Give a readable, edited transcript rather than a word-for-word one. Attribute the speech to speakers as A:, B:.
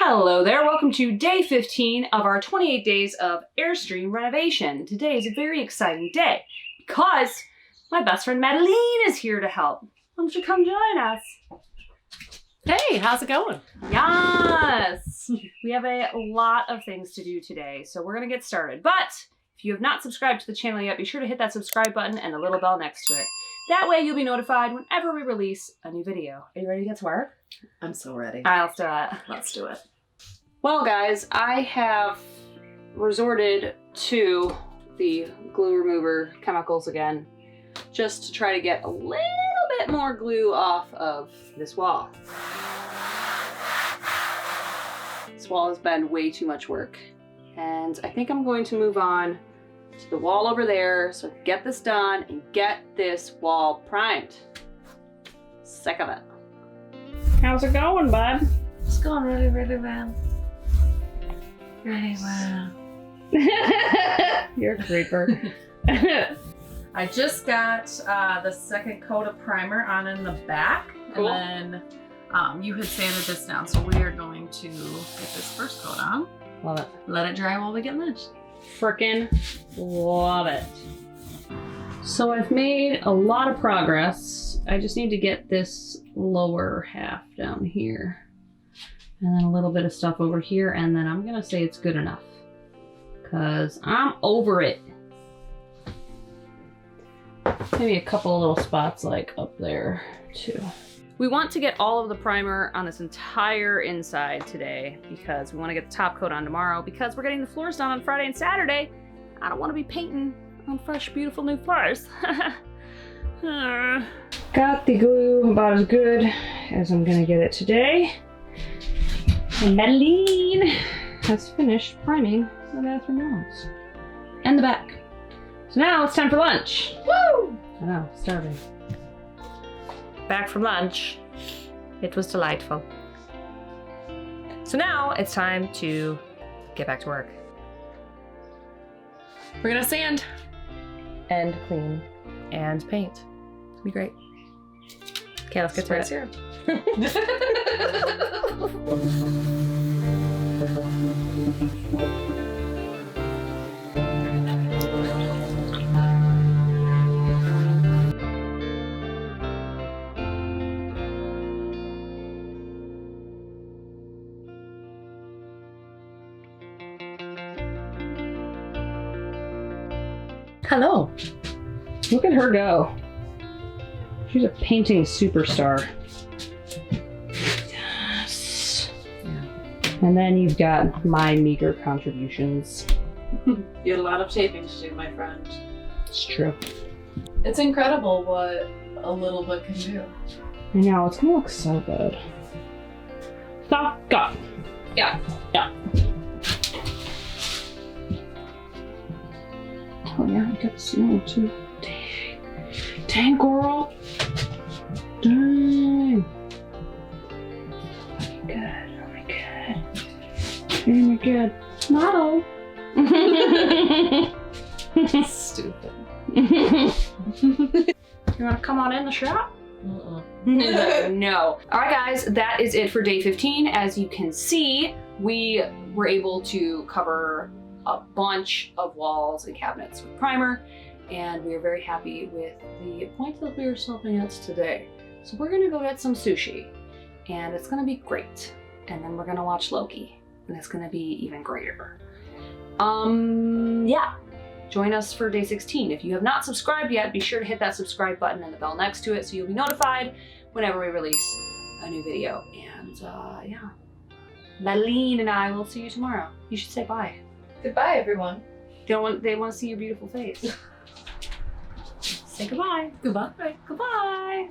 A: Hello there, welcome to day 15 of our 28 days of Airstream Renovation. Today is a very exciting day because my best friend Madeline is here to help. Why don't you come join us?
B: Hey, how's it going?
A: Yes! We have a lot of things to do today, so we're going to get started. But if you have not subscribed to the channel yet, be sure to hit that subscribe button and the little bell next to it. That way you'll be notified whenever we release a new video. Are you ready to get to work?
B: I'm so ready.
A: All right, let's do it.
B: Let's do it.
A: Well, guys, I have resorted to the glue remover chemicals again, just to try to get a little bit more glue off of this wall. This wall has been way too much work, and I think I'm going to move on to the wall over there so I can get this done and get this wall primed. Sick of it. How's it going, bud?
B: It's going really, really well. Really well.
A: You're a creeper.
B: I just got the second coat of primer on in the back.
A: Cool.
B: And then you had sanded this down, so we are going to get this first coat on.
A: Love it.
B: Let it dry while we get lynched.
A: Frickin' love it. So I've made a lot of progress. I just need to get this lower half down here. And then a little bit of stuff over here, and then I'm gonna say it's good enough. Cause I'm over it. Maybe a couple of little spots like up there too. We want to get all of the primer on this entire inside today because we want to get the top coat on tomorrow because we're getting the floors done on Friday and Saturday. I don't want to be painting on fresh, beautiful new floors. Got the glue about as good as I'm gonna get it today. And Madeline has finished priming the bathroom walls and the back. So now it's time for lunch. Woo! I know, starving. Back from lunch. It was delightful. So now it's time to get back to work.
B: We're gonna sand.
A: And clean. And paint. It'll be great. Okay, let's get to it.
B: Hello.
A: Look at her go. She's a painting superstar. Yes. Yeah. And then you've got my meager contributions.
B: You had a lot of taping to do, my friend.
A: It's true.
B: It's incredible what a little bit can do.
A: I know, it's gonna look so good. Stop, go.
B: Yeah.
A: Yeah. Oh yeah, I got the snow too. Dang. Dang, girl. Dang. Oh my god, oh my god. Oh my god. Model.
B: Stupid.
A: You wanna come on in the shop? No. All right, guys, that is it for day 15. As you can see, we were able to cover a bunch of walls and cabinets with primer, and we are very happy with the point that we are stopping at today. So we're gonna go get some sushi, and it's gonna be great. And then we're gonna watch Loki, and it's gonna be even greater. Yeah. Join us for day 16. If you have not subscribed yet, be sure to hit that subscribe button and the bell next to it so you'll be notified whenever we release a new video. And yeah, Madeline and I will see you tomorrow. You should say bye.
B: Goodbye, everyone.
A: They want to see your beautiful face. Say goodbye.
B: Goodbye.
A: Goodbye.